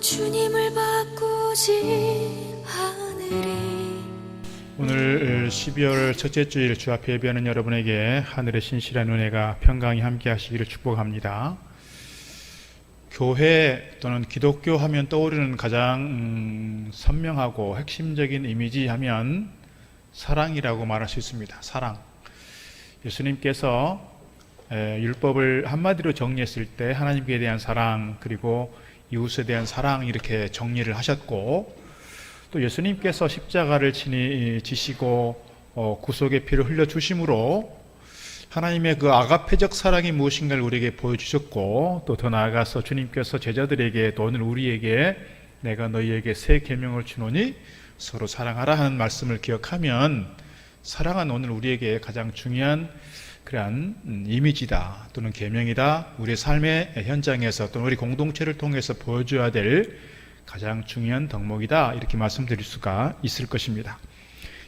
주님을 바꾸지 하늘이. 오늘 12월 첫째 주일 주 앞에 예배하는 여러분에게 하늘의 신실한 은혜가 평강히 함께 하시기를 축복합니다. 교회 또는 기독교 하면 떠오르는 가장 선명하고 핵심적인 이미지 하면 사랑이라고 말할 수 있습니다. 사랑. 예수님께서 율법을 한마디로 정리했을 때 하나님께 대한 사랑, 그리고 이웃에 대한 사랑, 이렇게 정리를 하셨고, 또 예수님께서 십자가를 친히 지시고 구속의 피를 흘려주심으로 하나님의 그 아가페적 사랑이 무엇인가를 우리에게 보여주셨고, 또 더 나아가서 주님께서 제자들에게, 또 오늘 우리에게 내가 너희에게 새 계명을 주노니 서로 사랑하라 하는 말씀을 기억하면, 사랑은 오늘 우리에게 가장 중요한 그러한 이미지다, 또는 계명이다. 우리의 삶의 현장에서 또는 우리 공동체를 통해서 보여줘야 될 가장 중요한 덕목이다, 이렇게 말씀드릴 수가 있을 것입니다.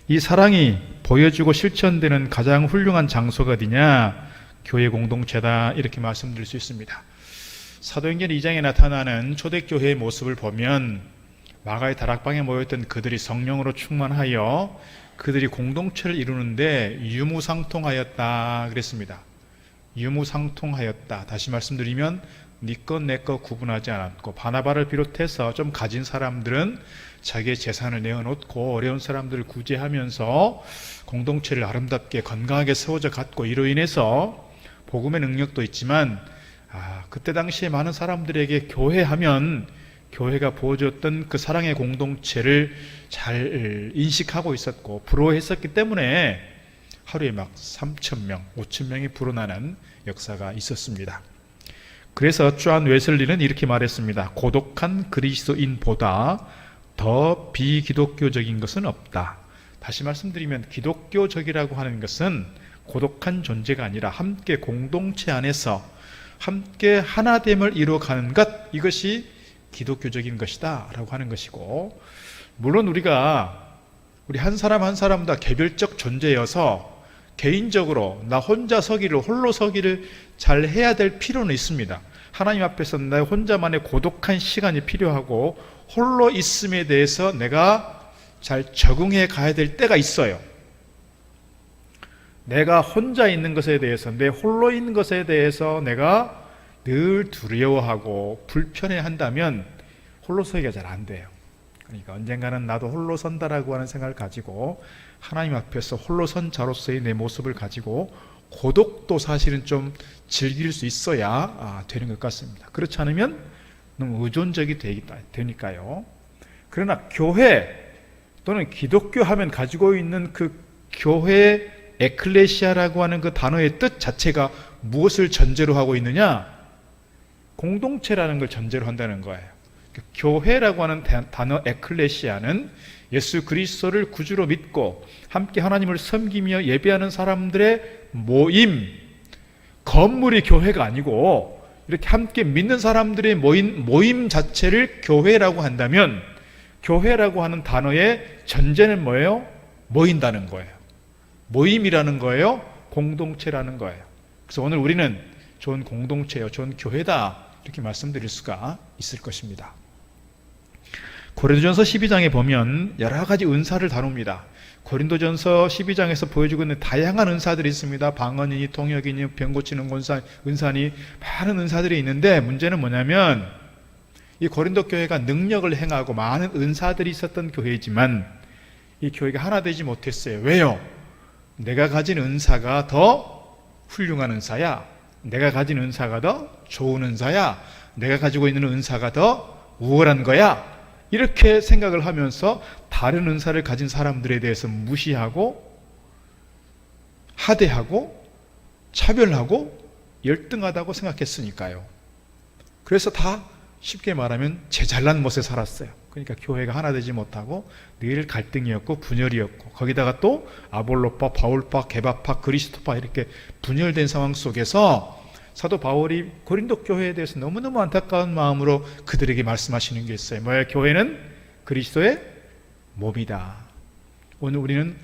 이 사랑이 보여주고 실천되는 가장 훌륭한 장소가 어디냐? 교회 공동체다, 이렇게 말씀드릴 수 있습니다. 사도행전 2장에 나타나는 초대교회의 모습을 보면 마가의 다락방에 모였던 그들이 성령으로 충만하여 그들이 공동체를 이루는데 유무상통하였다 그랬습니다. 유무상통하였다. 다시 말씀드리면 네 것 내 것 구분하지 않았고, 바나바를 비롯해서 좀 가진 사람들은 자기의 재산을 내어놓고 어려운 사람들을 구제하면서 공동체를 아름답게 건강하게 세워져 갔고, 이로 인해서 복음의 능력도 있지만 그때 당시에 많은 사람들에게 교회하면 교회가 보여줬던 그 사랑의 공동체를 잘 인식하고 있었고 부러워했었기 때문에 하루에 막 3,000명, 5,000명이 불어나는 역사가 있었습니다. 그래서 존 웨슬리는 이렇게 말했습니다. 고독한 그리스도인보다 더 비기독교적인 것은 없다. 다시 말씀드리면 기독교적이라고 하는 것은 고독한 존재가 아니라 함께 공동체 안에서 함께 하나됨을 이루어가는 것, 이것이 기독교적인 것이다 라고 하는 것이고, 물론 우리 한 사람 한 사람 다 개별적 존재여서 개인적으로 나 혼자 서기를, 홀로 서기를 잘 해야 될 필요는 있습니다. 하나님 앞에서 나 혼자만의 고독한 시간이 필요하고, 홀로 있음에 대해서 내가 잘 적응해 가야 될 때가 있어요. 내가 혼자 있는 것에 대해서, 내 홀로 있는 것에 대해서 내가 늘 두려워하고 불편해한다면 홀로 서기가 잘 안 돼요. 그러니까 언젠가는 나도 홀로 선다라고 하는 생각을 가지고 하나님 앞에서 홀로 선 자로서의 내 모습을 가지고 고독도 사실은 좀 즐길 수 있어야 되는 것 같습니다. 그렇지 않으면 너무 의존적이 되니까요. 그러나 교회 또는 기독교 하면 가지고 있는 그 교회 에클레시아라고 하는 그 단어의 뜻 자체가 무엇을 전제로 하고 있느냐? 공동체라는 걸 전제로 한다는 거예요. 교회라고 하는 단어 에클레시아는 예수 그리스도를 구주로 믿고 함께 하나님을 섬기며 예배하는 사람들의 모임, 건물이 교회가 아니고 이렇게 함께 믿는 사람들의 모임 자체를 교회라고 한다면, 교회라고 하는 단어의 전제는 뭐예요? 모인다는 거예요. 모임이라는 거예요. 공동체라는 거예요. 그래서 오늘 우리는 좋은 공동체요, 좋은 교회다, 이렇게 말씀드릴 수가 있을 것입니다. 고린도전서 12장에 보면 여러 가지 은사를 다룹니다. 고린도전서 12장에서 보여주고 있는 다양한 은사들이 있습니다. 방언이니 통역이니 병 고치는 은사니 많은 은사들이 있는데, 문제는 뭐냐면 이 고린도 교회가 능력을 행하고 많은 은사들이 있었던 교회이지만 이 교회가 하나 되지 못했어요. 왜요? 내가 가진 은사가 더 훌륭한 은사야, 내가 가진 은사가 더 좋은 은사야, 내가 가지고 있는 은사가 더 우월한 거야, 이렇게 생각을 하면서 다른 은사를 가진 사람들에 대해서 무시하고 하대하고 차별하고 열등하다고 생각했으니까요. 그래서 다 쉽게 말하면 제 잘난 못에 살았어요. 그러니까 교회가 하나 되지 못하고 늘 갈등이었고 분열이었고, 거기다가 또 아볼로파, 바울파, 게바파, 그리스도파, 이렇게 분열된 상황 속에서 사도 바울이 고린도 교회에 대해서 너무너무 안타까운 마음으로 그들에게 말씀하시는 게 있어요. 뭐예요? 교회는 그리스도의 몸이다. 오늘 우리는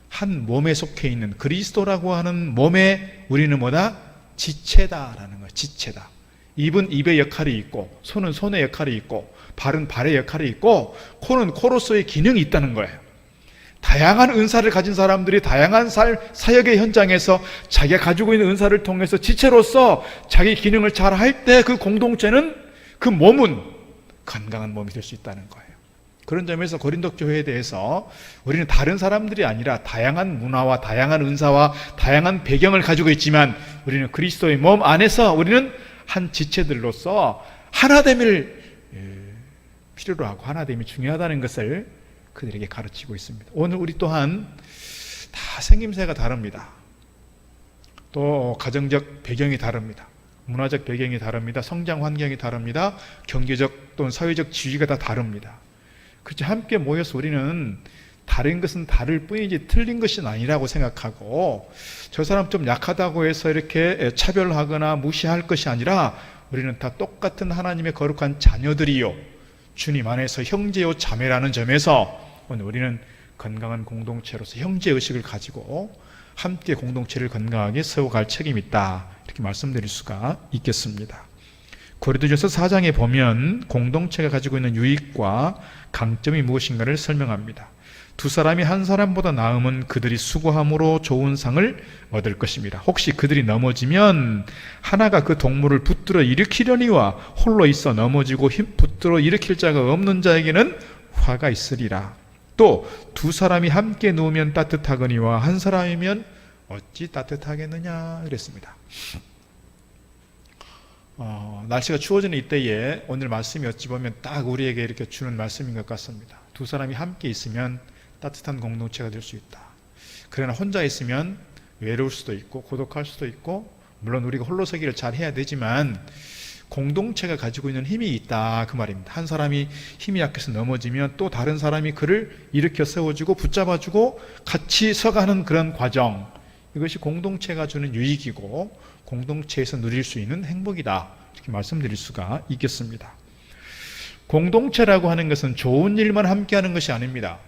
한 몸에 속해 있는 그리스도라고 하는 몸에 우리는 뭐다? 지체다라는 거예요. 지체다. 입은 입의 역할이 있고, 손은 손의 역할이 있고, 발은 발의 역할이 있고, 코는 코로서의 기능이 있다는 거예요. 다양한 은사를 가진 사람들이 다양한 사역의 현장에서 자기가 가지고 있는 은사를 통해서 지체로서 자기 기능을 잘 할 때 그 공동체는, 그 몸은 건강한 몸이 될 수 있다는 거예요. 그런 점에서 고린도 교회에 대해서 우리는 다른 사람들이 아니라 다양한 문화와 다양한 은사와 다양한 배경을 가지고 있지만 우리는 그리스도의 몸 안에서 우리는 한 지체들로서 하나됨을 필요로 하고 하나됨이 중요하다는 것을 그들에게 가르치고 있습니다. 오늘 우리 또한 다 생김새가 다릅니다. 또 가정적 배경이 다릅니다. 문화적 배경이 다릅니다. 성장 환경이 다릅니다. 경제적 또는 사회적 지위가 다 다릅니다. 그렇지, 함께 모여서 우리는 다른 것은 다를 뿐이지 틀린 것이 아니라고 생각하고, 저 사람 좀 약하다고 해서 이렇게 차별하거나 무시할 것이 아니라 우리는 다 똑같은 하나님의 거룩한 자녀들이요, 주님 안에서 형제요 자매라는 점에서 오늘 우리는 건강한 공동체로서 형제의식을 가지고 함께 공동체를 건강하게 세워갈 책임이 있다, 이렇게 말씀드릴 수가 있겠습니다. 고린도전서 4장에 보면 공동체가 가지고 있는 유익과 강점이 무엇인가를 설명합니다. 두 사람이 한 사람보다 나으면 그들이 수고함으로 좋은 상을 얻을 것입니다. 혹시 그들이 넘어지면 하나가 그 동물을 붙들어 일으키려니와 홀로 있어 넘어지고 붙들어 일으킬 자가 없는 자에게는 화가 있으리라. 또 두 사람이 함께 누우면 따뜻하거니와 한 사람이면 어찌 따뜻하겠느냐 그랬습니다. 날씨가 추워지는 이때에 오늘 말씀이 어찌 보면 딱 우리에게 이렇게 주는 말씀인 것 같습니다. 두 사람이 함께 있으면 따뜻한 공동체가 될 수 있다. 그러나 혼자 있으면 외로울 수도 있고 고독할 수도 있고, 물론 우리가 홀로서기를 잘 해야 되지만 공동체가 가지고 있는 힘이 있다, 그 말입니다. 한 사람이 힘이 약해서 넘어지면 또 다른 사람이 그를 일으켜 세워주고 붙잡아주고 같이 서가는 그런 과정, 이것이 공동체가 주는 유익이고 공동체에서 누릴 수 있는 행복이다, 이렇게 말씀드릴 수가 있겠습니다. 공동체라고 하는 것은 좋은 일만 함께하는 것이 아닙니다.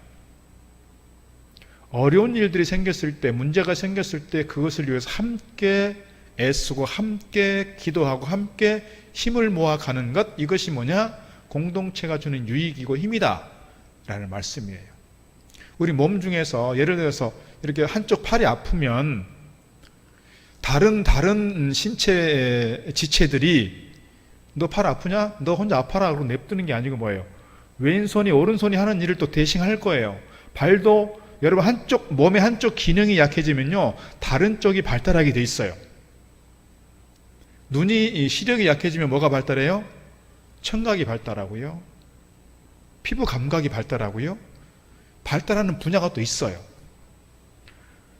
어려운 일들이 생겼을 때, 문제가 생겼을 때 그것을 위해서 함께 애쓰고 함께 기도하고 함께 힘을 모아가는 것, 이것이 뭐냐? 공동체가 주는 유익이고 힘이다 라는 말씀이에요. 우리 몸 중에서 예를 들어서 이렇게 한쪽 팔이 아프면 다른 신체 지체들이 너 팔 아프냐? 너 혼자 아파라 그러고 냅두는 게 아니고 뭐예요? 왼손이 오른손이 하는 일을 또 대신할 거예요. 발도 여러분 몸의 한쪽 기능이 약해지면요 다른 쪽이 발달하게 돼 있어요. 눈이 시력이 약해지면 뭐가 발달해요? 청각이 발달하고요, 피부 감각이 발달하고요, 발달하는 분야가 또 있어요.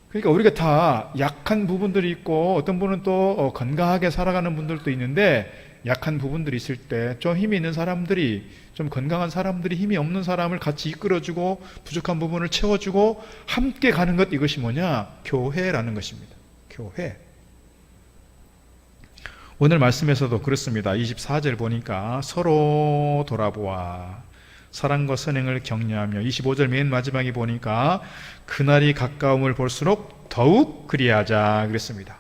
그러니까 우리가 다 약한 부분들이 있고, 어떤 분은 또 건강하게 살아가는 분들도 있는데, 약한 부분들이 있을 때 좀 힘이 있는 사람들이, 좀 건강한 사람들이 힘이 없는 사람을 같이 이끌어주고 부족한 부분을 채워주고 함께 가는 것, 이것이 뭐냐? 교회라는 것입니다. 교회. 오늘 말씀에서도 그렇습니다. 24절 보니까 서로 돌아보아 사랑과 선행을 격려하며, 25절 맨 마지막에 보니까 그날이 가까움을 볼수록 더욱 그리하자 그랬습니다.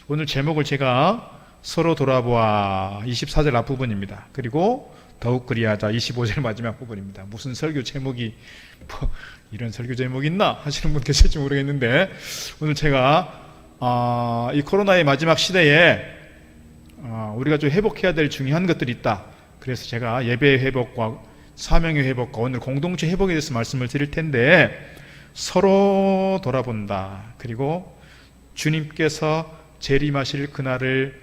오늘 제목을 제가 서로 돌아보아 24절 앞부분입니다. 그리고 더욱 그리하자 25절 마지막 부분입니다. 무슨 설교 제목이 이런 설교 제목이 있나 하시는 분 계실지 모르겠는데, 오늘 제가 이 코로나의 마지막 시대에 우리가 좀 회복해야 될 중요한 것들이 있다. 그래서 제가 예배의 회복과 사명의 회복과 오늘 공동체 회복에 대해서 말씀을 드릴 텐데, 서로 돌아본다. 그리고 주님께서 재림하실 그날을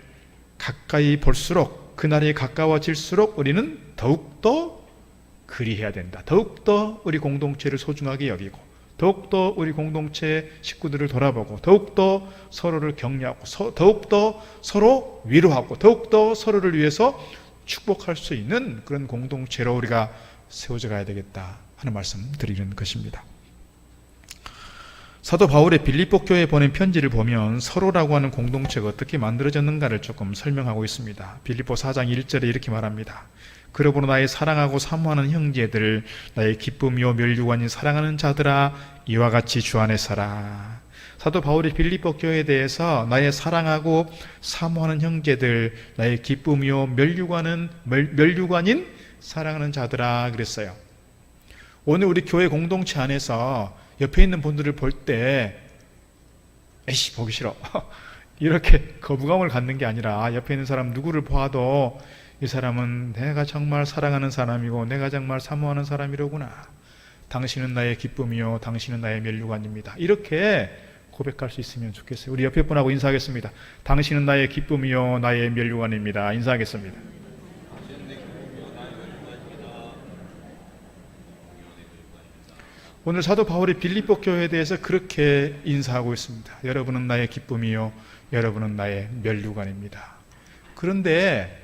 가까이 볼수록, 그날이 가까워질수록 우리는 더욱더 그리해야 된다. 더욱더 우리 공동체를 소중하게 여기고, 더욱더 우리 공동체 식구들을 돌아보고, 더욱더 서로를 격려하고, 더욱더 서로 위로하고, 더욱더 서로를 위해서 축복할 수 있는 그런 공동체로 우리가 세워져 가야 되겠다 하는 말씀 드리는 것입니다. 사도 바울의 빌립보 교회에 보낸 편지를 보면 서로라고 하는 공동체가 어떻게 만들어졌는가를 조금 설명하고 있습니다. 빌립보 4장 1절에 이렇게 말합니다. 그러므로 나의 사랑하고 사모하는 형제들, 나의 기쁨이요 멸류관인 사랑하는 자들아, 이와 같이 주 안에 살아. 사도 바울이 빌립보 교회에 대해서 나의 사랑하고 사모하는 형제들, 나의 기쁨이요 멸류관인 사랑하는 자들아 그랬어요. 오늘 우리 교회 공동체 안에서 옆에 있는 분들을 볼 때 에이씨 보기 싫어 이렇게 거부감을 갖는 게 아니라 옆에 있는 사람 누구를 봐도 이 사람은 내가 정말 사랑하는 사람이고 내가 정말 사모하는 사람이로구나. 당신은 나의 기쁨이요 당신은 나의 멸류관입니다. 이렇게 고백할 수 있으면 좋겠어요. 우리 옆에 분하고 인사하겠습니다. 당신은 나의 기쁨이요 나의 멸류관입니다. 인사하겠습니다. 오늘 사도 바울이 빌립보 교회에 대해서 그렇게 인사하고 있습니다. 여러분은 나의 기쁨이요 여러분은 나의 멸류관입니다. 그런데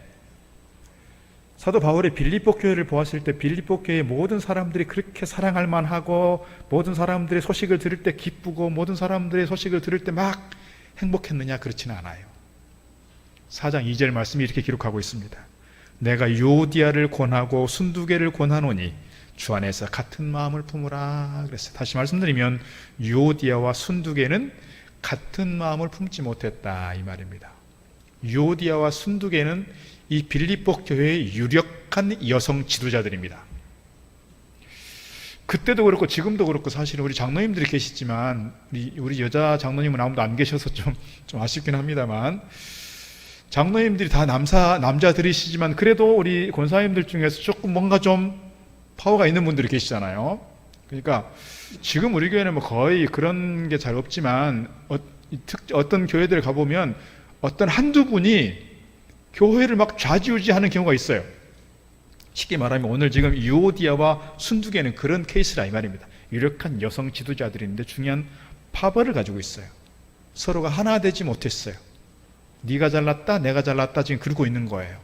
사도 바울이 빌립보 교회를 보았을 때 빌립보 교회의 모든 사람들이 그렇게 사랑할 만하고 모든 사람들의 소식을 들을 때 기쁘고 모든 사람들의 소식을 들을 때 막 행복했느냐? 그렇지는 않아요. 4장 2절 말씀이 이렇게 기록하고 있습니다. 내가 유오디아를 권하고 순두개를 권하노니 주 안에서 같은 마음을 품으라 그랬어요. 다시 말씀드리면 유오디아와 순두개는 같은 마음을 품지 못했다 이 말입니다. 유오디아와 순두개는 이 빌립보 교회의 유력한 여성 지도자들입니다. 그때도 그렇고 지금도 그렇고 사실은 우리 장로님들이 계시지만 우리 여자 장로님은 아무도 안 계셔서 좀 아쉽긴 합니다만 장로님들이 다 남자들이시지만 그래도 우리 권사님들 중에서 조금 뭔가 좀 파워가 있는 분들이 계시잖아요. 그러니까 지금 우리 교회는 뭐 거의 그런 게 잘 없지만 어떤 교회들 가보면 어떤 한두 분이 교회를 막 좌지우지하는 경우가 있어요. 쉽게 말하면 오늘 지금 유오디아와 순두개는 그런 케이스라 이 말입니다. 유력한 여성 지도자들인데 중요한 파벌을 가지고 있어요. 서로가 하나 되지 못했어요. 네가 잘났다 내가 잘났다 지금 그러고 있는 거예요.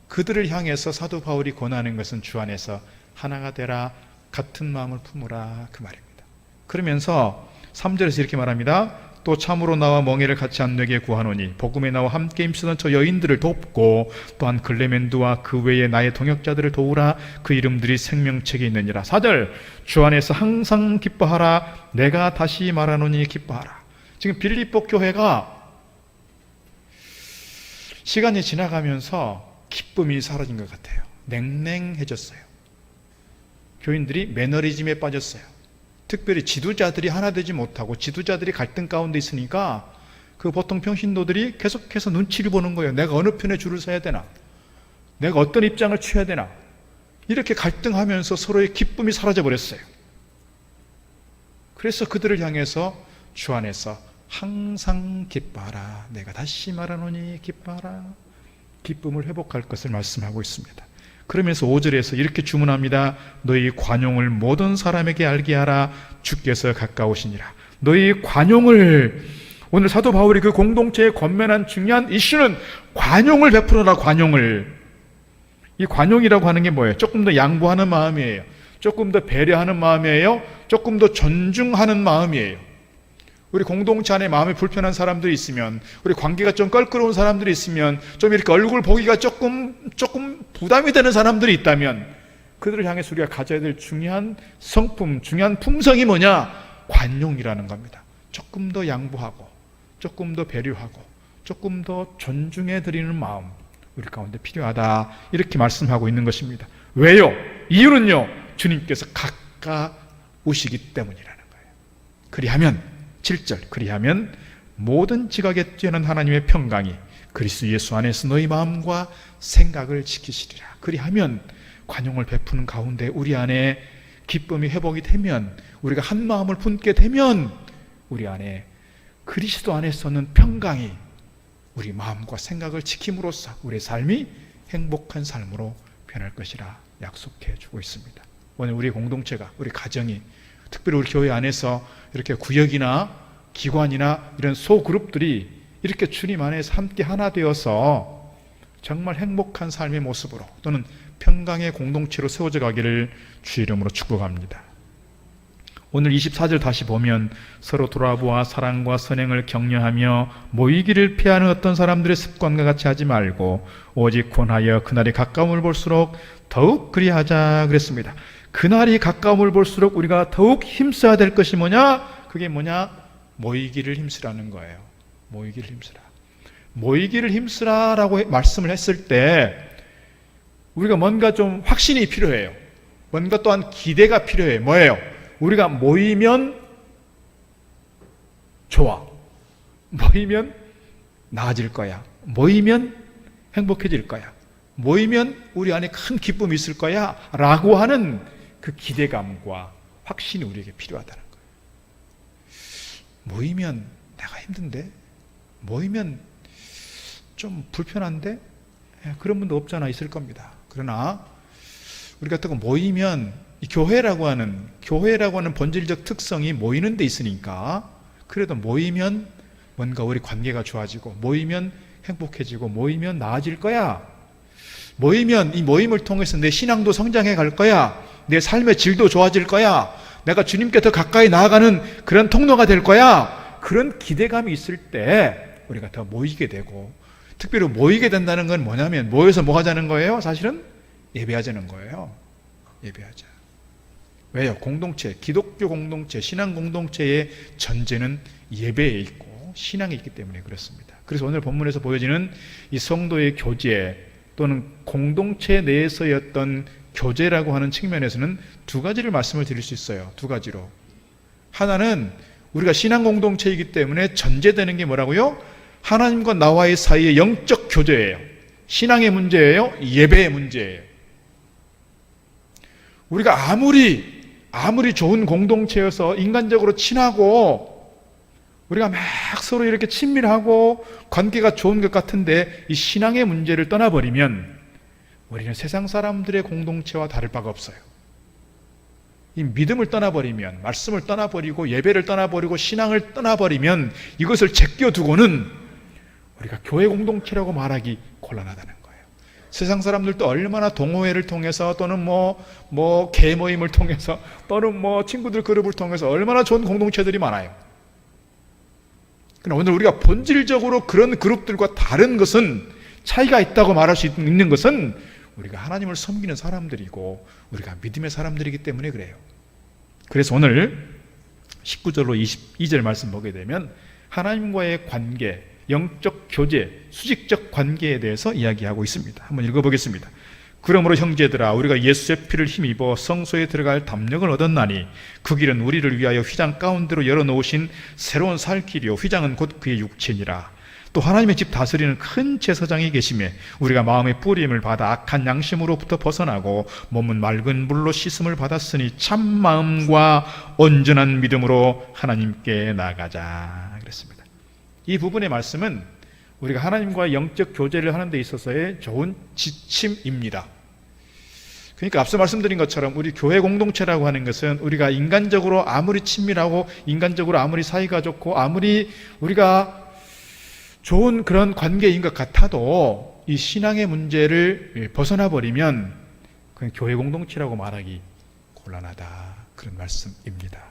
그들을 향해서 사도 바울이 권하는 것은 주 안에서 하나가 되라 같은 마음을 품으라 그 말입니다. 그러면서 3절에서 이렇게 말합니다. 또 참으로 나와 멍에를 같이 안 내게 구하노니 복음에 나와 함께 힘쓰던 저 여인들을 돕고 또한 글레멘드와 그 외에 나의 동역자들을 도우라. 그 이름들이 생명책에 있느니라. 4절 주 안에서 항상 기뻐하라. 내가 다시 말하노니 기뻐하라. 지금 빌립보 교회가 시간이 지나가면서 기쁨이 사라진 것 같아요. 냉랭해졌어요. 교인들이 매너리즘에 빠졌어요. 특별히 지도자들이 하나 되지 못하고 지도자들이 갈등 가운데 있으니까 그 보통 평신도들이 계속해서 눈치를 보는 거예요. 내가 어느 편에 줄을 서야 되나? 내가 어떤 입장을 취해야 되나? 이렇게 갈등하면서 서로의 기쁨이 사라져 버렸어요. 그래서 그들을 향해서 주 안에서 항상 기뻐하라. 내가 다시 말하노니 기뻐하라. 기쁨을 회복할 것을 말씀하고 있습니다. 그러면서 5절에서 이렇게 주문합니다. 너희 관용을 모든 사람에게 알게 하라. 주께서 가까우시니라. 너희 관용을, 오늘 사도 바울이 그 공동체에 권면한 중요한 이슈는 관용을 베풀어라. 관용을. 이 관용이라고 하는 게 뭐예요? 조금 더 양보하는 마음이에요. 조금 더 배려하는 마음이에요. 조금 더 존중하는 마음이에요. 우리 공동체 안에 마음이 불편한 사람들이 있으면, 우리 관계가 좀 껄끄러운 사람들이 있으면, 좀 이렇게 얼굴 보기가 조금 부담이 되는 사람들이 있다면 그들을 향해서 우리가 가져야 될 중요한 성품, 중요한 품성이 뭐냐? 관용이라는 겁니다. 조금 더 양보하고 조금 더 배려하고 조금 더 존중해 드리는 마음 우리 가운데 필요하다. 이렇게 말씀하고 있는 것입니다. 왜요? 이유는요, 주님께서 가까우시기 때문이라는 거예요. 그리하면 7절 그리하면 모든 지각에 뛰어난 하나님의 평강이 그리스도 예수 안에서 너희 마음과 생각을 지키시리라. 그리하면 관용을 베푸는 가운데 우리 안에 기쁨이 회복이 되면, 우리가 한 마음을 품게 되면 우리 안에 그리스도 안에서는 평강이 우리 마음과 생각을 지킴으로써 우리의 삶이 행복한 삶으로 변할 것이라 약속해 주고 있습니다. 오늘 우리 공동체가, 우리 가정이, 특별히 우리 교회 안에서 이렇게 구역이나 기관이나 이런 소그룹들이 이렇게 주님 안에서 함께 하나 되어서 정말 행복한 삶의 모습으로 또는 평강의 공동체로 세워져 가기를 주 이름으로 축복합니다. 오늘 24절 다시 보면 서로 돌아보아 사랑과 선행을 격려하며 모이기를 피하는 어떤 사람들의 습관과 같이 하지 말고 오직 권하여 그날이 가까움을 볼수록 더욱 그리하자 그랬습니다. 그날이 가까움을 볼수록 우리가 더욱 힘써야 될 것이 뭐냐? 그게 뭐냐? 모이기를 힘쓰라는 거예요. 모이기를 힘쓰라. 모이기를 힘쓰라라고 말씀을 했을 때 우리가 뭔가 좀 확신이 필요해요. 뭔가 또한 기대가 필요해요. 뭐예요? 우리가 모이면 좋아. 모이면 나아질 거야. 모이면 행복해질 거야. 모이면 우리 안에 큰 기쁨이 있을 거야. 라고 하는 그 기대감과 확신이 우리에게 필요하다는 거예요. 모이면 내가 힘든데? 모이면 좀 불편한데? 그런 분도 없잖아. 있을 겁니다. 그러나 우리가 또 모이면 이 교회라고 하는 본질적 특성이 모이는 데 있으니까 그래도 모이면 뭔가 우리 관계가 좋아지고 모이면 행복해지고 모이면 나아질 거야. 모이면 이 모임을 통해서 내 신앙도 성장해 갈 거야. 내 삶의 질도 좋아질 거야. 내가 주님께 더 가까이 나아가는 그런 통로가 될 거야. 그런 기대감이 있을 때 우리가 더 모이게 되고, 특별히 모이게 된다는 건 뭐냐면 모여서 뭐 하자는 거예요? 사실은 예배하자는 거예요. 예배하자. 왜요? 공동체, 기독교 공동체, 신앙 공동체의 전제는 예배에 있고 신앙에 있기 때문에 그렇습니다. 그래서 오늘 본문에서 보여지는 이 성도의 교제 또는 공동체 내에서의 어떤 교제라고 하는 측면에서는 두 가지를 말씀을 드릴 수 있어요. 두 가지로. 하나는 우리가 신앙 공동체이기 때문에 전제되는 게 뭐라고요? 하나님과 나와의 사이의 영적 교제예요. 신앙의 문제예요? 예배의 문제예요. 우리가 아무리 좋은 공동체여서 인간적으로 친하고 우리가 막 서로 이렇게 친밀하고 관계가 좋은 것 같은데 이 신앙의 문제를 떠나버리면 우리는 세상 사람들의 공동체와 다를 바가 없어요. 이 믿음을 떠나버리면, 말씀을 떠나버리고 예배를 떠나버리고 신앙을 떠나버리면 이것을 제껴두고는 우리가 교회 공동체라고 말하기 곤란하다는 거예요. 세상 사람들도 얼마나 동호회를 통해서 또는 뭐 개모임을 통해서 또는 뭐 친구들 그룹을 통해서 얼마나 좋은 공동체들이 많아요. 그러나 오늘 우리가 본질적으로 그런 그룹들과 다른 것은, 차이가 있다고 말할 수 있는 것은 우리가 하나님을 섬기는 사람들이고 우리가 믿음의 사람들이기 때문에 그래요. 그래서 오늘 19절로 22절 말씀 보게 되면 하나님과의 관계, 영적 교제, 수직적 관계에 대해서 이야기하고 있습니다. 한번 읽어보겠습니다. 그러므로 형제들아, 우리가 예수의 피를 힘입어 성소에 들어갈 담력을 얻었나니 그 길은 우리를 위하여 휘장 가운데로 열어놓으신 새로운 살 길이요 휘장은 곧 그의 육체니라. 또 하나님의 집 다스리는 큰 제사장이 계시매 우리가 마음의 뿌림을 받아 악한 양심으로부터 벗어나고 몸은 맑은 물로 씻음을 받았으니 참 마음과 온전한 믿음으로 하나님께 나가자 그랬습니다. 이 부분의 말씀은 우리가 하나님과 영적 교제를 하는 데 있어서의 좋은 지침입니다. 그러니까 앞서 말씀드린 것처럼 우리 교회 공동체라고 하는 것은 우리가 인간적으로 아무리 친밀하고 인간적으로 아무리 사이가 좋고 아무리 우리가 좋은 그런 관계인 것 같아도 이 신앙의 문제를 벗어나 버리면 그냥 교회 공동체라고 말하기 곤란하다, 그런 말씀입니다.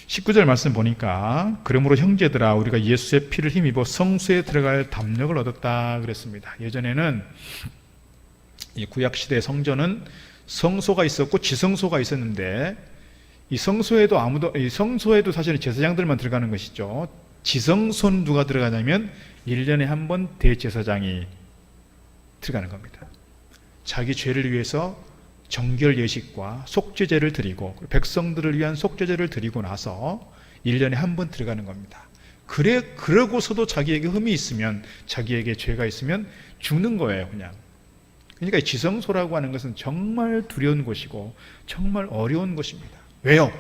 19절 말씀 보니까 그러므로 형제들아 우리가 예수의 피를 힘입어 성소에 들어갈 담력을 얻었다 그랬습니다. 예전에는 이 구약시대 성전은 성소가 있었고 지성소가 있었는데 이 성소에도 사실은 제사장들만 들어가는 것이죠. 지성소는 누가 들어가냐면 1년에 한 번 대제사장이 들어가는 겁니다. 자기 죄를 위해서 정결 예식과 속죄제를 드리고 백성들을 위한 속죄제를 드리고 나서 1년에 한 번 들어가는 겁니다. 그러고서도 자기에게 흠이 있으면, 자기에게 죄가 있으면 죽는 거예요, 그냥. 그러니까 지성소라고 하는 것은 정말 두려운 곳이고 정말 어려운 곳입니다. 왜요?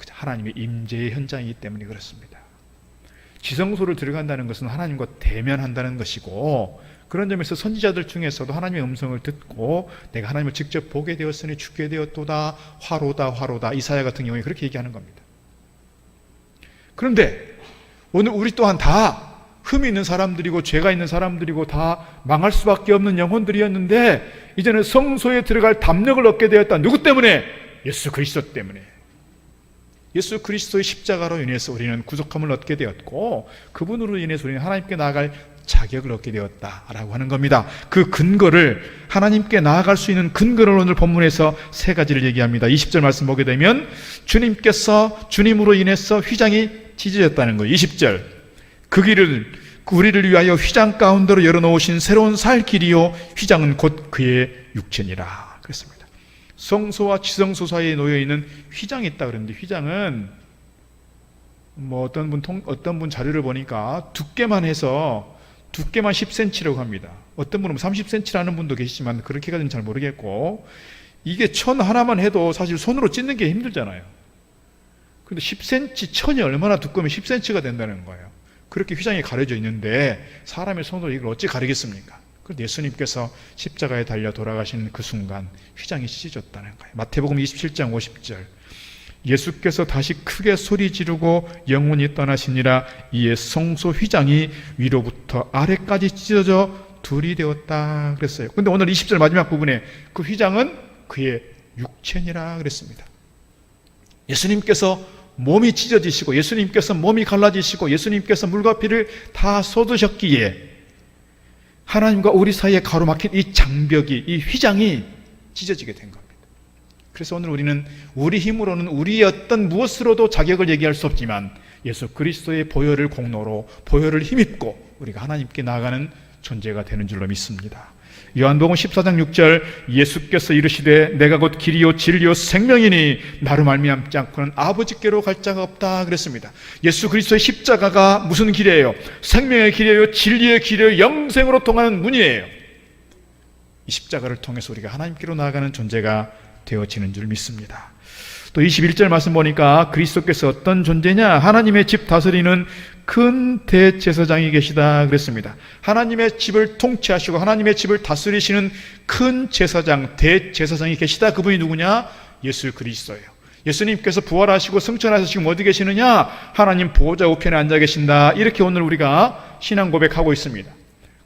하나님의 임재의 현장이기 때문에 그렇습니다. 지성소를 들어간다는 것은 하나님과 대면한다는 것이고, 그런 점에서 선지자들 중에서도 하나님의 음성을 듣고 내가 하나님을 직접 보게 되었으니 죽게 되었도다, 화로다. 이사야 같은 경우에 그렇게 얘기하는 겁니다. 그런데 오늘 우리 또한 다 흠이 있는 사람들이고 죄가 있는 사람들이고 다 망할 수밖에 없는 영혼들이었는데 이제는 성소에 들어갈 담력을 얻게 되었다. 누구 때문에? 예수 그리스도 때문에. 예수 그리스도의 십자가로 인해서 우리는 구속함을 얻게 되었고 그분으로 인해서 우리는 하나님께 나아갈 자격을 얻게 되었다라고 하는 겁니다. 그 근거를, 하나님께 나아갈 수 있는 근거를 오늘 본문에서 세 가지를 얘기합니다. 20절 말씀 보게 되면 주님으로 인해서 휘장이 찢어졌다는 거예요. 20절, 그 길을 우리를 위하여 휘장 가운데로 열어놓으신 새로운 살 길이요 휘장은 곧 그의 육체니라 그랬습니다. 성소와 지성소 사이에 놓여있는 휘장이 있다 그랬는데, 휘장은 어떤 분 자료를 보니까 두께만 10cm라고 합니다. 어떤 분은 30cm라는 분도 계시지만 그렇게까지는 잘 모르겠고, 이게 천 하나만 해도 사실 손으로 찢는 게 힘들잖아요. 근데 10cm, 천이 얼마나 두꺼우면 10cm가 된다는 거예요. 그렇게 휘장이 가려져 있는데 사람의 손으로 이걸 어찌 가리겠습니까? 그런데 예수님께서 십자가에 달려 돌아가시는 그 순간 휘장이 찢어졌다는 거예요. 마태복음 27장 50절, 예수께서 다시 크게 소리 지르고 영원히 떠나시니라. 이에 성소 휘장이 위로부터 아래까지 찢어져 둘이 되었다 그랬어요. 근데 오늘 20절 마지막 부분에 그 휘장은 그의 육체니라 그랬습니다. 예수님께서 몸이 찢어지시고, 예수님께서 몸이 갈라지시고, 예수님께서 물과 피를 다 쏟으셨기에 하나님과 우리 사이에 가로막힌 이 장벽이, 이 휘장이 찢어지게 된 겁니다. 그래서 오늘 우리는 우리 힘으로는 우리의 어떤 무엇으로도 자격을 얘기할 수 없지만 예수 그리스도의 보혈을 공로로, 보혈을 힘입고 우리가 하나님께 나아가는 존재가 되는 줄로 믿습니다. 요한복음 14장 6절, 예수께서 이르시되 내가 곧 길이요 진리요 생명이니 나로 말미암지 않고는 아버지께로 갈 자가 없다 그랬습니다. 예수 그리스도의 십자가가 무슨 길이에요? 생명의 길이에요, 진리의 길이에요, 영생으로 통하는 문이에요. 이 십자가를 통해서 우리가 하나님께로 나아가는 존재가 되어지는 줄 믿습니다. 또 21절 말씀 보니까 그리스도께서 어떤 존재냐? 하나님의 집 다스리는 큰 대제사장이 계시다 그랬습니다. 하나님의 집을 통치하시고 하나님의 집을 다스리시는 큰 제사장, 대제사장이 계시다. 그분이 누구냐? 예수 그리스도예요. 예수님께서 부활하시고 승천하셔서 지금 어디 계시느냐? 하나님 보호자 우편에 앉아 계신다. 이렇게 오늘 우리가 신앙 고백하고 있습니다.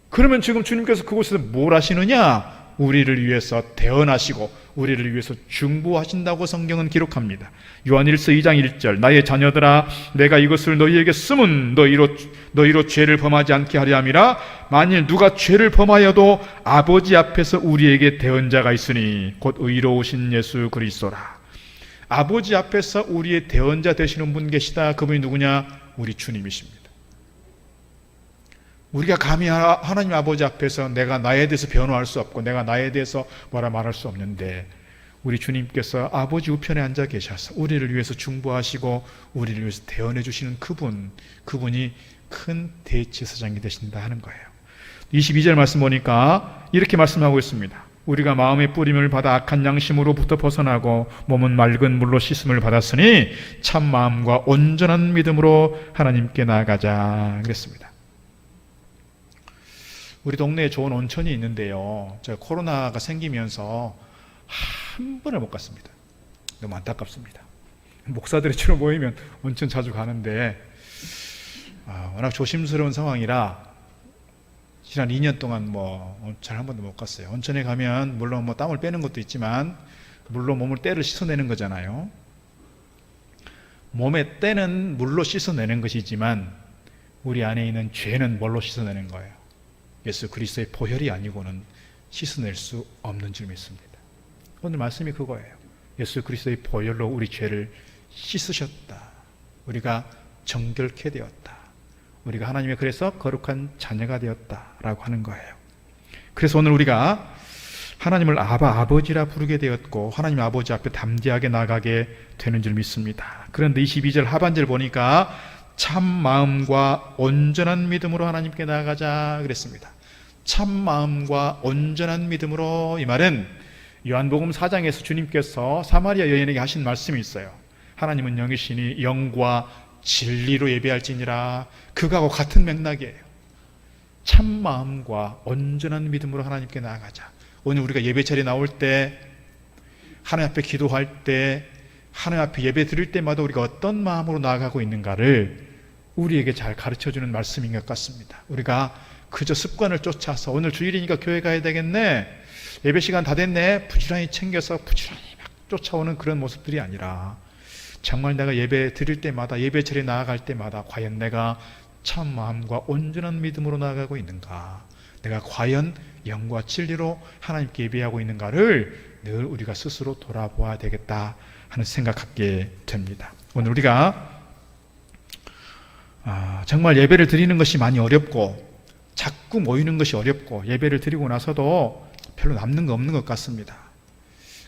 그러면 지금 주님께서 그곳에서 뭘 하시느냐? 우리를 위해서 대언하시고 우리를 위해서 중보하신다고 성경은 기록합니다. 요한일서 2장 1절, 나의 자녀들아 내가 이것을 너희에게 쓰면 너희로 죄를 범하지 않게 하려 함이라. 만일 누가 죄를 범하여도 아버지 앞에서 우리에게 대언자가 있으니 곧 의로우신 예수 그리스도라. 아버지 앞에서 우리의 대언자 되시는 분 계시다. 그분이 누구냐? 우리 주님이십니다. 우리가 감히 하나님 아버지 앞에서 내가 나에 대해서 변호할 수 없고 내가 나에 대해서 뭐라 말할 수 없는데, 우리 주님께서 아버지 우편에 앉아 계셔서 우리를 위해서 중보하시고 우리를 위해서 대언해 주시는 그분이 큰 대제사장이 되신다 하는 거예요. 22절 말씀 보니까 이렇게 말씀하고 있습니다. 우리가 마음의 뿌림을 받아 악한 양심으로부터 벗어나고 몸은 맑은 물로 씻음을 받았으니 참 마음과 온전한 믿음으로 하나님께 나아가자 그랬습니다. 우리 동네에 좋은 온천이 있는데요, 제가 코로나가 생기면서 한 번을 못 갔습니다. 너무 안타깝습니다. 목사들이 주로 모이면 온천 자주 가는데 워낙 조심스러운 상황이라 지난 2년 동안 온천 한 번도 못 갔어요. 온천에 가면 물론 땀을 빼는 것도 있지만 물로 몸을 때를 씻어내는 거잖아요. 몸의 때는 물로 씻어내는 것이지만 우리 안에 있는 죄는 뭘로 씻어내는 거예요? 예수 그리스도의 보혈이 아니고는 씻어낼 수 없는 줄 믿습니다. 오늘 말씀이 그거예요. 예수 그리스도의 보혈로 우리 죄를 씻으셨다. 우리가 정결케 되었다. 우리가 하나님의 그래서 거룩한 자녀가 되었다라고 하는 거예요. 그래서 오늘 우리가 하나님을 아버지라 부르게 되었고 하나님 아버지 앞에 담대하게 나가게 되는 줄 믿습니다. 그런데 22절 하반절 보니까 참 마음과 온전한 믿음으로 하나님께 나아가자 그랬습니다. 참 마음과 온전한 믿음으로, 이 말은 요한복음 4장에서 주님께서 사마리아 여인에게 하신 말씀이 있어요. 하나님은 영이시니 영과 진리로 예배할지니라. 그거하고 같은 맥락이에요. 참 마음과 온전한 믿음으로 하나님께 나아가자. 오늘 우리가 예배 자리에 나올 때, 하나님 앞에 기도할 때, 하나님 앞에 예배 드릴 때마다 우리가 어떤 마음으로 나아가고 있는가를 우리에게 잘 가르쳐주는 말씀인 것 같습니다. 우리가 그저 습관을 쫓아서 오늘 주일이니까 교회 가야 되겠네, 예배 시간 다 됐네, 부지런히 챙겨서 부지런히 막 쫓아오는 그런 모습들이 아니라 정말 내가 예배 드릴 때마다, 예배 자리에 나아갈 때마다 과연 내가 참 마음과 온전한 믿음으로 나아가고 있는가? 내가 과연 영과 진리로 하나님께 예배하고 있는가를 늘 우리가 스스로 돌아보아야 되겠다 하는 생각하게 됩니다. 오늘 우리가 정말 예배를 드리는 것이 많이 어렵고 자꾸 모이는 것이 어렵고 예배를 드리고 나서도 별로 남는 거 없는 것 같습니다.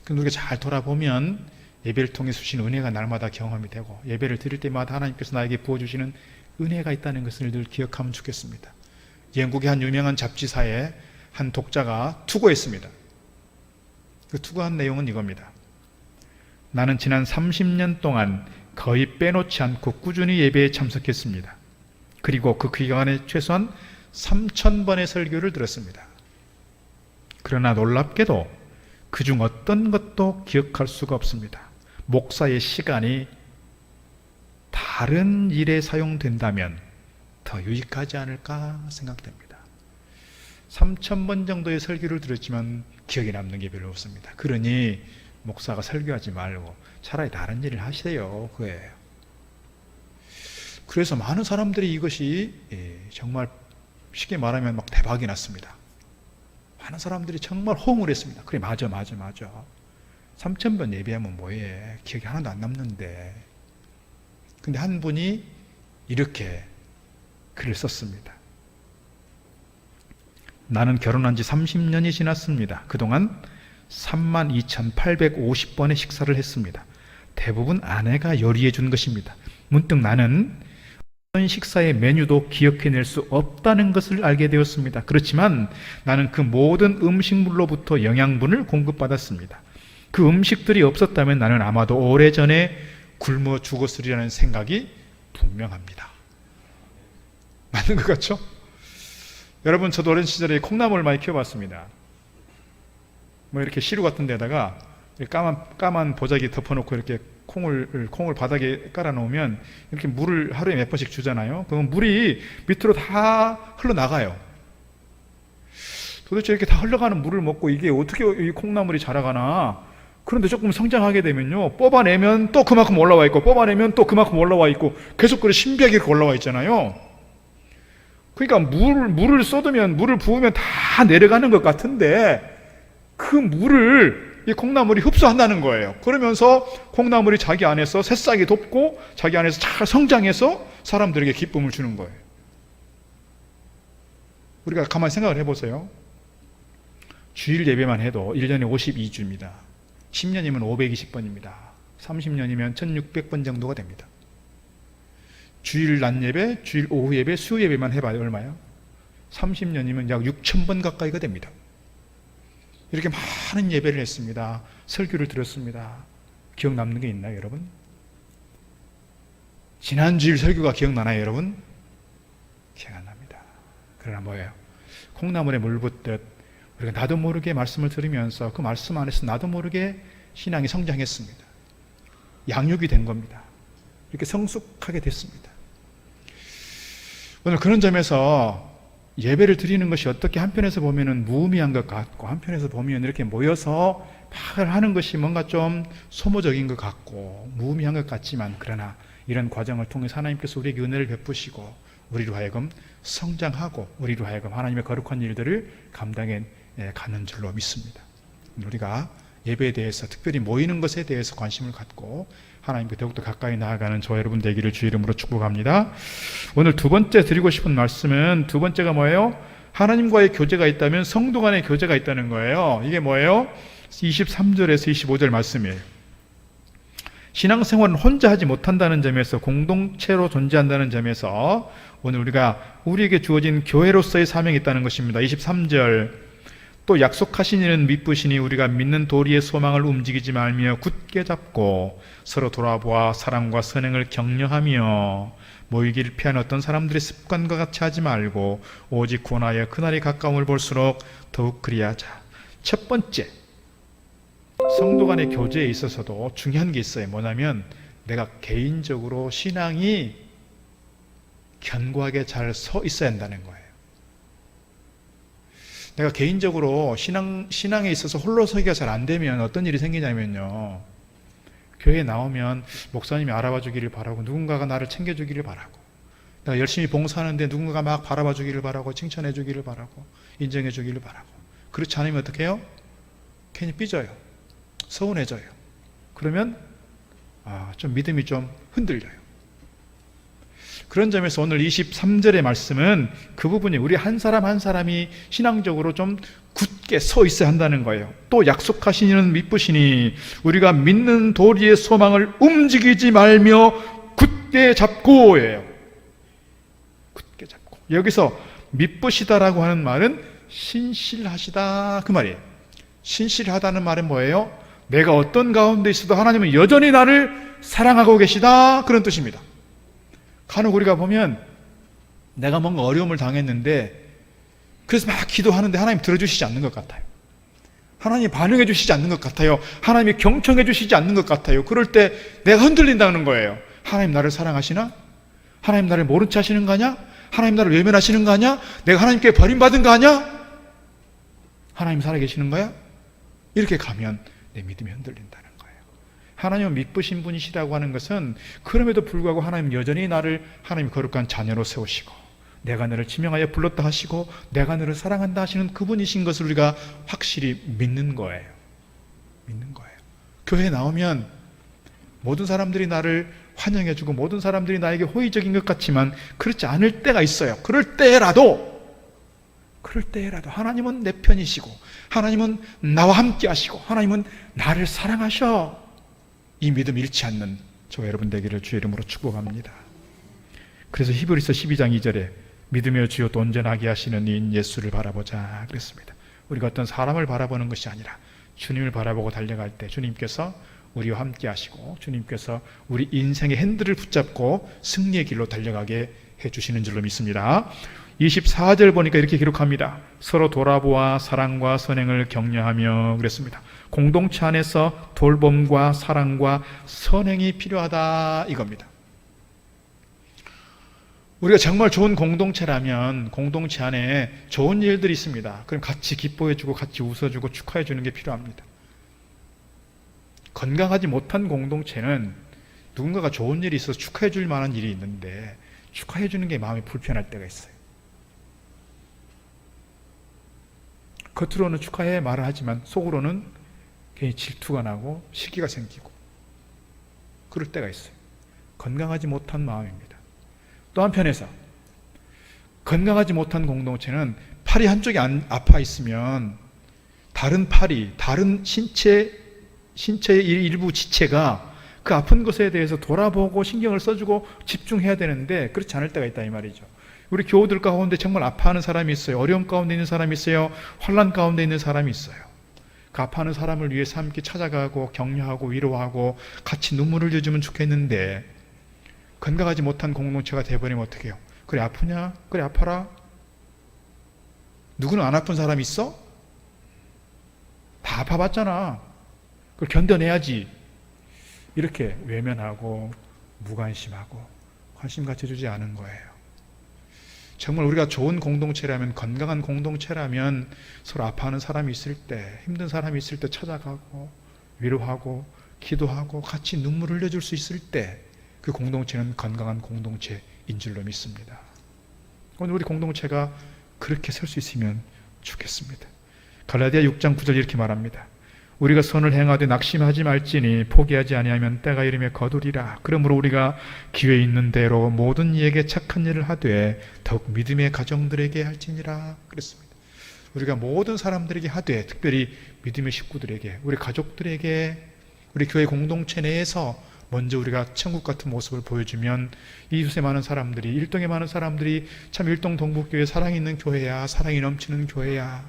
그런데 우리가 잘 돌아보면 예배를 통해 주신 은혜가 날마다 경험이 되고 예배를 드릴 때마다 하나님께서 나에게 부어주시는 은혜가 있다는 것을 늘 기억하면 좋겠습니다. 영국의 한 유명한 잡지사에 한 독자가 투고했습니다. 그 투고한 내용은 이겁니다. 나는 지난 30년 동안 거의 빼놓지 않고 꾸준히 예배에 참석했습니다. 그리고 그 기간에 최소한 3,000번의 설교를 들었습니다. 그러나 놀랍게도 그중 어떤 것도 기억할 수가 없습니다. 목사의 시간이 다른 일에 사용된다면 더 유익하지 않을까 생각됩니다. 3,000번 정도의 설교를 들었지만 기억에 남는 게 별로 없습니다. 그러니 목사가 설교하지 말고 차라리 다른 일을 하세요. 그거예요. 그래서 많은 사람들이 이것이 정말 쉽게 말하면 막 대박이 났습니다. 많은 사람들이 정말 호응을 했습니다. 그래, 맞아. 3,000번 예배하면 뭐해? 기억이 하나도 안 남는데. 근데 한 분이 이렇게 글을 썼습니다. 나는 결혼한 지 30년이 지났습니다. 그동안 32,850번의 식사를 했습니다. 대부분 아내가 요리해 준 것입니다. 문득 나는 어떤 식사의 메뉴도 기억해낼 수 없다는 것을 알게 되었습니다. 그렇지만 나는 그 모든 음식물로부터 영양분을 공급받았습니다. 그 음식들이 없었다면 나는 아마도 오래전에 굶어 죽었으리라는 생각이 분명합니다. 맞는 것 같죠? 여러분, 저도 어린 시절에 콩나물을 많이 키워봤습니다. 뭐 이렇게 시루 같은 데다가 까만 보자기 덮어놓고 이렇게 콩을 바닥에 깔아놓으면 이렇게 물을 하루에 몇 번씩 주잖아요. 그러면 물이 밑으로 다 흘러나가요. 도대체 이렇게 다 흘러가는 물을 먹고 이게 어떻게 이 콩나물이 자라가나. 그런데 조금 성장하게 되면요, 뽑아내면 또 그만큼 올라와 있고 뽑아내면 또 그만큼 올라와 있고 계속 그렇게 신비하게 올라와 있잖아요. 그러니까 물을 쏟으면, 물을 부으면 다 내려가는 것 같은데 그 물을 이 콩나물이 흡수한다는 거예요. 그러면서 콩나물이 자기 안에서 새싹이 돋고 자기 안에서 잘 성장해서 사람들에게 기쁨을 주는 거예요. 우리가 가만히 생각을 해보세요. 주일 예배만 해도 1년에 52주입니다. 10년이면 520번입니다. 30년이면 1600번 정도가 됩니다. 주일 낮 예배, 주일 오후 예배, 수요 예배만 해봐요. 얼마요? 30년이면 약 6,000번 가까이가 됩니다. 이렇게 많은 예배를 했습니다. 설교를 들었습니다. 기억 남는 게 있나요, 여러분? 지난 주일 설교가 기억나나요, 여러분? 기억 안 납니다. 그러나 뭐예요? 콩나물에 물 붓듯 우리가 나도 모르게 말씀을 들으면서 그 말씀 안에서 나도 모르게 신앙이 성장했습니다. 양육이 된 겁니다. 이렇게 성숙하게 됐습니다. 오늘 그런 점에서 예배를 드리는 것이 어떻게 한편에서 보면 무의미한 것 같고 한편에서 보면 이렇게 모여서 막 하는 것이 뭔가 좀 소모적인 것 같고 무의미한 것 같지만, 그러나 이런 과정을 통해서 하나님께서 우리에게 은혜를 베푸시고 우리로 하여금 성장하고 우리로 하여금 하나님의 거룩한 일들을 감당해 가는 줄로 믿습니다. 우리가 예배에 대해서, 특별히 모이는 것에 대해서 관심을 갖고 하나님께 더욱더 가까이 나아가는 저와 여러분 되기를 주의 이름으로 축복합니다. 오늘 두 번째 드리고 싶은 말씀은, 두 번째가 뭐예요? 하나님과의 교제가 있다면 성도 간의 교제가 있다는 거예요. 이게 뭐예요? 23절에서 25절 말씀이에요. 신앙생활은 혼자 하지 못한다는 점에서, 공동체로 존재한다는 점에서 오늘 우리에게 주어진 교회로서의 사명이 있다는 것입니다. 23절, 또 약속하신 이는 믿으시니 우리가 믿는 도리의 소망을 움직이지 말며 굳게 잡고 서로 돌아보아 사랑과 선행을 격려하며 모이기를 피하는 어떤 사람들의 습관과 같이 하지 말고 오직 구원하여 그날이 가까움을 볼수록 더욱 그리하자. 첫 번째, 성도 간의 교제에 있어서도 중요한 게 있어요. 뭐냐면 내가 개인적으로 신앙이 견고하게 잘 서 있어야 한다는 거예요. 내가 개인적으로 신앙에 있어서 홀로 서기가 잘 안 되면 어떤 일이 생기냐면요, 교회에 나오면 목사님이 알아봐 주기를 바라고 누군가가 나를 챙겨주기를 바라고 내가 열심히 봉사하는데 누군가가 막 바라봐 주기를 바라고 칭찬해 주기를 바라고 인정해 주기를 바라고 그렇지 않으면 어떻게 해요? 괜히 삐져요. 서운해져요. 그러면 좀 믿음이 좀 흔들려요. 그런 점에서 오늘 23절의 말씀은 그 부분이 우리 한 사람 한 사람이 신앙적으로 좀 굳게 서 있어야 한다는 거예요. 또 약속하신 이는 믿으시니 우리가 믿는 도리의 소망을 움직이지 말며 굳게 잡고예요. 굳게 잡고. 여기서 믿으시다라고 하는 말은 신실하시다 그 말이에요. 신실하다는 말은 뭐예요? 내가 어떤 가운데 있어도 하나님은 여전히 나를 사랑하고 계시다 그런 뜻입니다. 간혹 우리가 보면 내가 뭔가 어려움을 당했는데 그래서 막 기도하는데 하나님 들어주시지 않는 것 같아요. 하나님이 반응해 주시지 않는 것 같아요. 하나님이 경청해 주시지 않는 것 같아요. 그럴 때 내가 흔들린다는 거예요. 하나님 나를 사랑하시나? 하나님 나를 모른 체 하시는 거 아니야? 하나님 나를 외면하시는 거 아니야? 내가 하나님께 버림받은 거 아니야? 하나님 살아계시는 거야? 이렇게 가면 내 믿음이 흔들린다는 거예요. 하나님은 믿으신 분이시라고 하는 것은 그럼에도 불구하고 하나님 여전히 나를 하나님 거룩한 자녀로 세우시고 내가 너를 지명하여 불렀다 하시고 내가 너를 사랑한다 하시는 그분이신 것을 우리가 확실히 믿는 거예요. 믿는 거예요. 교회에 나오면 모든 사람들이 나를 환영해주고 모든 사람들이 나에게 호의적인 것 같지만 그렇지 않을 때가 있어요. 그럴 때라도 하나님은 내 편이시고 하나님은 나와 함께 하시고 하나님은 나를 사랑하셔. 이 믿음 잃지 않는 저와 여러분 되기를 주의 이름으로 축복합니다. 그래서 히브리서 12장 2절에 믿음의 주요 또 온전하게 하시는 이인 예수를 바라보자 그랬습니다. 우리가 어떤 사람을 바라보는 것이 아니라 주님을 바라보고 달려갈 때 주님께서 우리와 함께 하시고 주님께서 우리 인생의 핸들을 붙잡고 승리의 길로 달려가게 해주시는 줄로 믿습니다. 24절 보니까 이렇게 기록합니다. 서로 돌아보아 사랑과 선행을 격려하며 그랬습니다. 공동체 안에서 돌봄과 사랑과 선행이 필요하다 이겁니다. 우리가 정말 좋은 공동체라면 공동체 안에 좋은 일들이 있습니다. 그럼 같이 기뻐해주고 같이 웃어주고 축하해주는 게 필요합니다. 건강하지 못한 공동체는 누군가가 좋은 일이 있어서 축하해줄 만한 일이 있는데 축하해주는 게 마음이 불편할 때가 있어요. 겉으로는 축하해 말을 하지만 속으로는 괜히 질투가 나고 시기가 생기고 그럴 때가 있어요. 건강하지 못한 마음입니다. 또 한편에서 건강하지 못한 공동체는 팔이 한쪽이 아파 있으면 다른 팔이 다른 신체의 일부 지체가 그 아픈 것에 대해서 돌아보고 신경을 써주고 집중해야 되는데 그렇지 않을 때가 있다 이 말이죠. 우리 교우들 가운데 정말 아파하는 사람이 있어요. 어려움 가운데 있는 사람이 있어요. 환난 가운데 있는 사람이 있어요. 그 아파하는 사람을 위해서 함께 찾아가고 격려하고 위로하고 같이 눈물을 흘려주면 좋겠는데 건강하지 못한 공동체가 돼버리면 어떻게 해요? 그래 아프냐? 그래 아파라? 누구는 안 아픈 사람이 있어? 다 아파봤잖아. 그걸 견뎌내야지. 이렇게 외면하고 무관심하고 관심 가져주지 않은 거예요. 정말 우리가 좋은 공동체라면 건강한 공동체라면 서로 아파하는 사람이 있을 때 힘든 사람이 있을 때 찾아가고 위로하고 기도하고 같이 눈물을 흘려줄 수 있을 때 그 공동체는 건강한 공동체인 줄로 믿습니다. 오늘 우리 공동체가 그렇게 설 수 있으면 좋겠습니다. 갈라디아 6장 9절 이렇게 말합니다. 우리가 선을 행하되 낙심하지 말지니 포기하지 아니하면 때가 이르매 거두리라. 그러므로 우리가 기회 있는 대로 모든 이에게 착한 일을 하되 더욱 믿음의 가정들에게 할지니라 그랬습니다. 우리가 모든 사람들에게 하되 특별히 믿음의 식구들에게 우리 가족들에게 우리 교회 공동체 내에서 먼저 우리가 천국 같은 모습을 보여주면 이웃에 많은 사람들이 일동에 많은 사람들이 참 일동 동북교회 사랑이 있는 교회야 사랑이 넘치는 교회야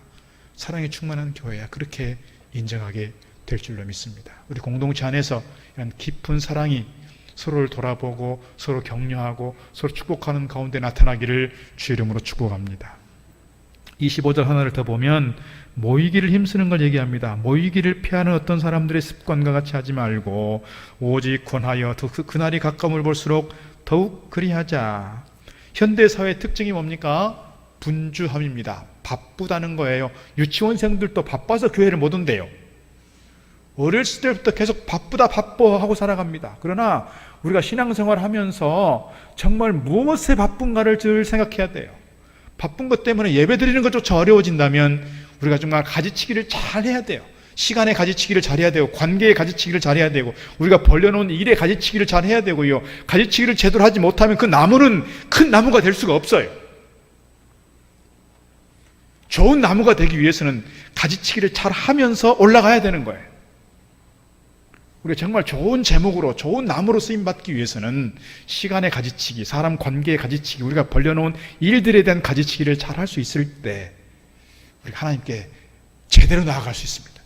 사랑이 충만한 교회야 그렇게 인정하게 될 줄로 믿습니다. 우리 공동체 안에서 이런 깊은 사랑이 서로를 돌아보고 서로 격려하고 서로 축복하는 가운데 나타나기를 주의 이름으로 축복합니다. 25절 하나를 더 보면 모이기를 힘쓰는 걸 얘기합니다. 모이기를 피하는 어떤 사람들의 습관과 같이 하지 말고 오직 권하여 그날이 가까움을 볼수록 더욱 그리하자. 현대사회의 특징이 뭡니까? 분주함입니다. 바쁘다는 거예요. 유치원생들도 바빠서 교회를 못 온대요. 어렸을 때부터 계속 바쁘다 바빠 하고 살아갑니다. 그러나 우리가 신앙생활 하면서 정말 무엇에 바쁜가를 늘 생각해야 돼요. 바쁜 것 때문에 예배 드리는 것조차 어려워진다면 우리가 정말 가지치기를 잘 해야 돼요. 시간의 가지치기를 잘 해야 되고, 관계의 가지치기를 잘 해야 되고, 우리가 벌려놓은 일의 가지치기를 잘 해야 되고요. 가지치기를 제대로 하지 못하면 그 나무는 큰 나무가 될 수가 없어요. 좋은 나무가 되기 위해서는 가지치기를 잘 하면서 올라가야 되는 거예요. 우리가 정말 좋은 제목으로, 좋은 나무로 쓰임받기 위해서는 시간의 가지치기, 사람 관계의 가지치기, 우리가 벌려놓은 일들에 대한 가지치기를 잘 할 수 있을 때 우리가 하나님께 제대로 나아갈 수 있습니다.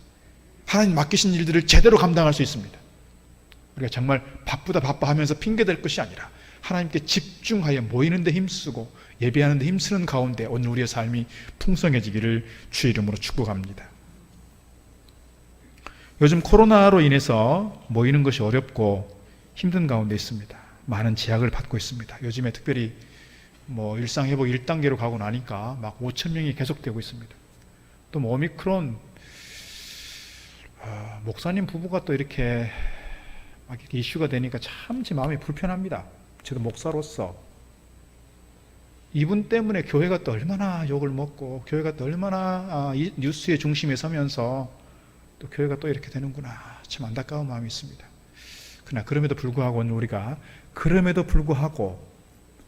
하나님 맡기신 일들을 제대로 감당할 수 있습니다. 우리가 정말 바쁘다 하면서 핑계댈 것이 아니라 하나님께 집중하여 모이는 데 힘쓰고 예배하는 데 힘쓰는 가운데 오늘 우리의 삶이 풍성해지기를 주의 이름으로 축복합니다. 요즘 코로나로 인해서 모이는 것이 어렵고 힘든 가운데 있습니다. 많은 제약을 받고 있습니다. 요즘에 특별히 일상회복 1단계로 가고 나니까 막 5천 명이 계속되고 있습니다. 또 오미크론, 목사님 부부가 또 이렇게 이슈가 되니까 참 제 마음이 불편합니다. 저도 목사로서 이분 때문에 교회가 또 얼마나 욕을 먹고 교회가 또 얼마나 뉴스의 중심에 서면서 또 교회가 또 이렇게 되는구나, 참 안타까운 마음이 있습니다. 그러나 그럼에도 불구하고 오늘 우리가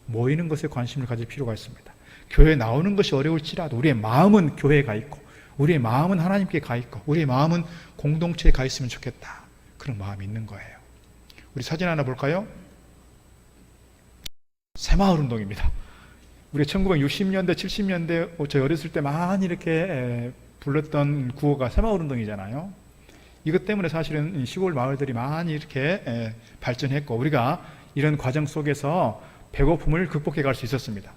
모이는 것에 관심을 가질 필요가 있습니다. 교회에 나오는 것이 어려울지라도 우리의 마음은 교회에 가 있고, 우리의 마음은 하나님께 가 있고, 우리의 마음은 공동체에 가 있으면 좋겠다, 그런 마음이 있는 거예요. 우리 사진 하나 볼까요? 새마을운동입니다. 우리 1960년대 70년대 저희 어렸을 때 많이 이렇게 불렀던 구호가 새마을운동이잖아요. 이것 때문에 사실은 시골 마을들이 많이 이렇게 발전했고, 우리가 이런 과정 속에서 배고픔을 극복해 갈 수 있었습니다.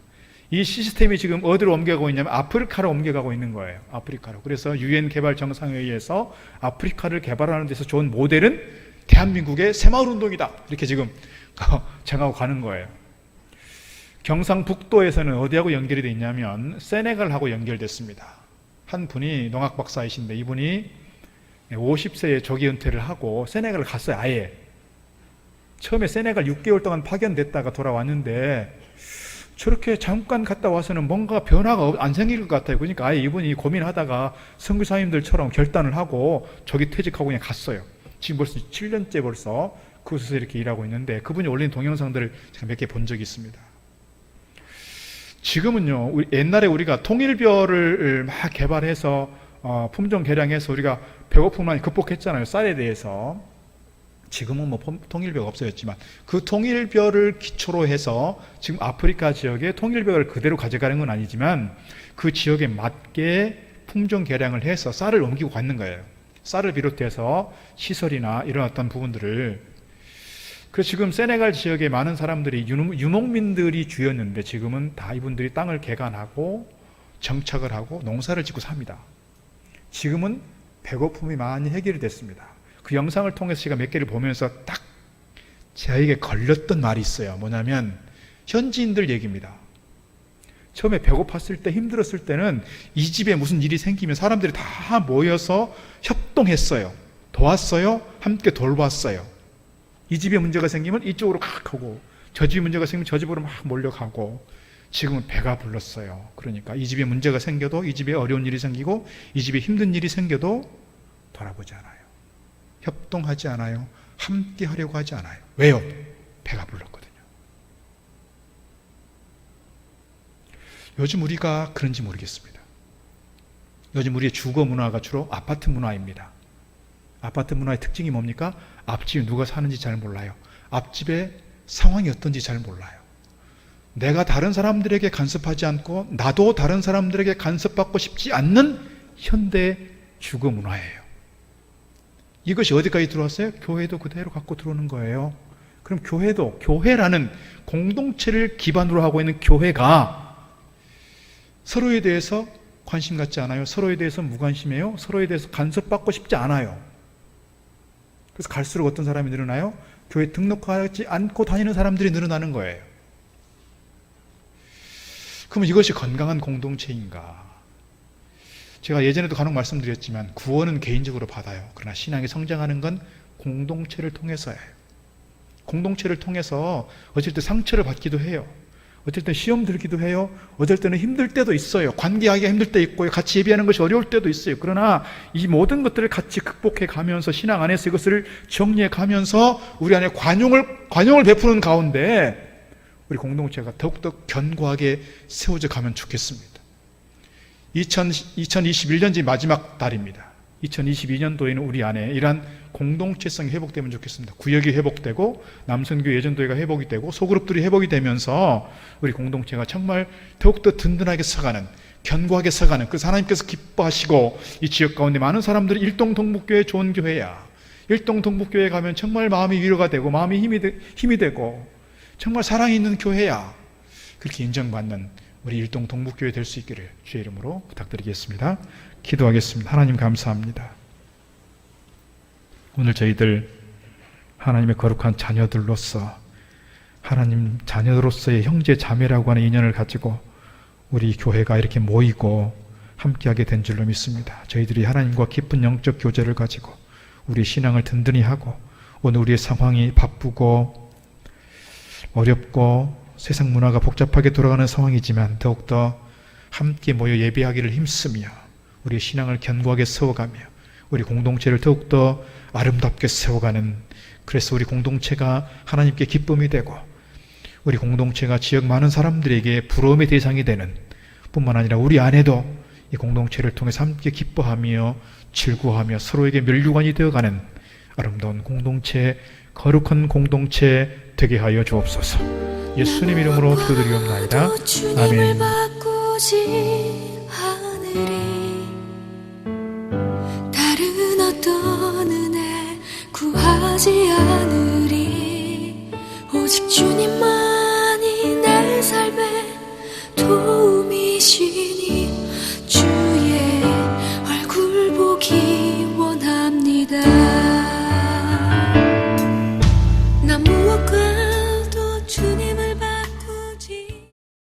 이 시스템이 지금 어디로 옮겨가고 있냐면 아프리카로 옮겨가고 있는 거예요. 아프리카로. 그래서 유엔 개발 정상회의에서 아프리카를 개발하는 데서 좋은 모델은 대한민국의 새마을운동이다, 이렇게 지금 정하고 가는 거예요. 경상북도에서는 어디하고 연결이 되어 있냐면 세네갈하고 연결됐습니다. 한 분이 농학 박사이신데 이분이 50세에 조기 은퇴를 하고 세네갈을 갔어요. 아예 처음에 세네갈 6개월 동안 파견됐다가 돌아왔는데 저렇게 잠깐 갔다 와서는 뭔가 변화가 안 생길 것 같아요. 그러니까 아예 이분이 고민하다가 선교사님들처럼 결단을 하고 조기 퇴직하고 그냥 갔어요. 지금 벌써 7년째 벌써 그곳에서 이렇게 일하고 있는데, 그분이 올린 동영상들을 제가 몇 개 본 적이 있습니다. 지금은요, 옛날에 우리가 통일벼를 막 개발해서 품종 개량해서 우리가 배고픔을 많이 극복했잖아요, 쌀에 대해서. 지금은 통일벼가 없어졌지만 그 통일벼를 기초로 해서 지금 아프리카 지역에 통일벼를 그대로 가져가는 건 아니지만 그 지역에 맞게 품종 개량을 해서 쌀을 옮기고 가는 거예요. 쌀을 비롯해서 시설이나 이런 어떤 부분들을. 그래서 지금 세네갈 지역에 많은 사람들이 유목민들이 주였는데 지금은 다 이분들이 땅을 개간하고 정착을 하고 농사를 짓고 삽니다. 지금은 배고픔이 많이 해결이 됐습니다. 그 영상을 통해서 제가 몇 개를 보면서 딱 저에게 걸렸던 말이 있어요. 뭐냐면 현지인들 얘기입니다. 처음에 배고팠을 때, 힘들었을 때는 이 집에 무슨 일이 생기면 사람들이 다 모여서 협동했어요. 도왔어요. 함께 돌봤어요. 이 집에 문제가 생기면 이쪽으로 막 하고, 저 집에 문제가 생기면 저 집으로 막 몰려가고. 지금은 배가 불렀어요. 그러니까 이 집에 문제가 생겨도, 이 집에 어려운 일이 생기고, 이 집에 힘든 일이 생겨도 돌아보지 않아요. 협동하지 않아요. 함께 하려고 하지 않아요. 왜요? 배가 불렀거든요. 요즘 우리가 그런지 모르겠습니다. 요즘 우리의 주거 문화가 주로 아파트 문화입니다. 아파트 문화의 특징이 뭡니까? 앞집에 누가 사는지 잘 몰라요. 앞집에 상황이 어떤지 잘 몰라요. 내가 다른 사람들에게 간섭하지 않고 나도 다른 사람들에게 간섭받고 싶지 않는 현대 주거 문화예요. 이것이 어디까지 들어왔어요? 교회도 그대로 갖고 들어오는 거예요. 그럼 교회라는 공동체를 기반으로 하고 있는 교회가 서로에 대해서 관심 갖지 않아요. 서로에 대해서 무관심해요. 서로에 대해서 간섭받고 싶지 않아요. 그래서 갈수록 어떤 사람이 늘어나요? 교회 등록하지 않고 다니는 사람들이 늘어나는 거예요. 그러면 이것이 건강한 공동체인가? 제가 예전에도 간혹 말씀드렸지만 구원은 개인적으로 받아요. 그러나 신앙이 성장하는 건 공동체를 통해서예요. 공동체를 통해서 어쩔 때 상처를 받기도 해요. 어쩔 때 시험 들기도 해요. 어쩔 때는 힘들 때도 있어요. 관계하기가 힘들 때 있고요. 같이 예배하는 것이 어려울 때도 있어요. 그러나 이 모든 것들을 같이 극복해 가면서 신앙 안에서 이것을 정리해 가면서 우리 안에 관용을 베푸는 가운데 우리 공동체가 더욱더 견고하게 세워져 가면 좋겠습니다. 2021년지 마지막 달입니다. 2022년도에는 우리 안에 이러한 공동체성이 회복되면 좋겠습니다. 구역이 회복되고 남선교 예전도회가 회복이 되고 소그룹들이 회복이 되면서 우리 공동체가 정말 더욱더 든든하게 서가는, 견고하게 서가는, 그래서 하나님께서 기뻐하시고 이 지역 가운데 많은 사람들이 일동동북교회 좋은 교회야, 일동동북교회 가면 정말 마음이 위로가 되고 마음이 힘이 되고 정말 사랑이 있는 교회야, 그렇게 인정받는 우리 일동동북교회 될 수 있기를 주의 이름으로 부탁드리겠습니다. 기도하겠습니다. 하나님 감사합니다. 오늘 저희들 하나님의 거룩한 자녀들로서, 하나님 자녀로서의 형제 자매라고 하는 인연을 가지고 우리 교회가 이렇게 모이고 함께하게 된 줄로 믿습니다. 저희들이 하나님과 깊은 영적 교제를 가지고 우리 신앙을 든든히 하고 오늘 우리의 상황이 바쁘고 어렵고 세상 문화가 복잡하게 돌아가는 상황이지만 더욱더 함께 모여 예배하기를 힘쓰며 우리의 신앙을 견고하게 세워가며 우리 공동체를 더욱더 아름답게 세워가는, 그래서 우리 공동체가 하나님께 기쁨이 되고 우리 공동체가 지역 많은 사람들에게 부러움의 대상이 되는 뿐만 아니라 우리 안에도 이 공동체를 통해서 함께 기뻐하며 즐거워하며 서로에게 멸류관이 되어가는 아름다운 공동체, 거룩한 공동체 되게 하여 주옵소서. 예수님 이름으로 기도드리옵나이다. 주님을 아멘. 바꾸지 않으리. 다른 어떤 은혜 구하지 않으리. 오직 주님만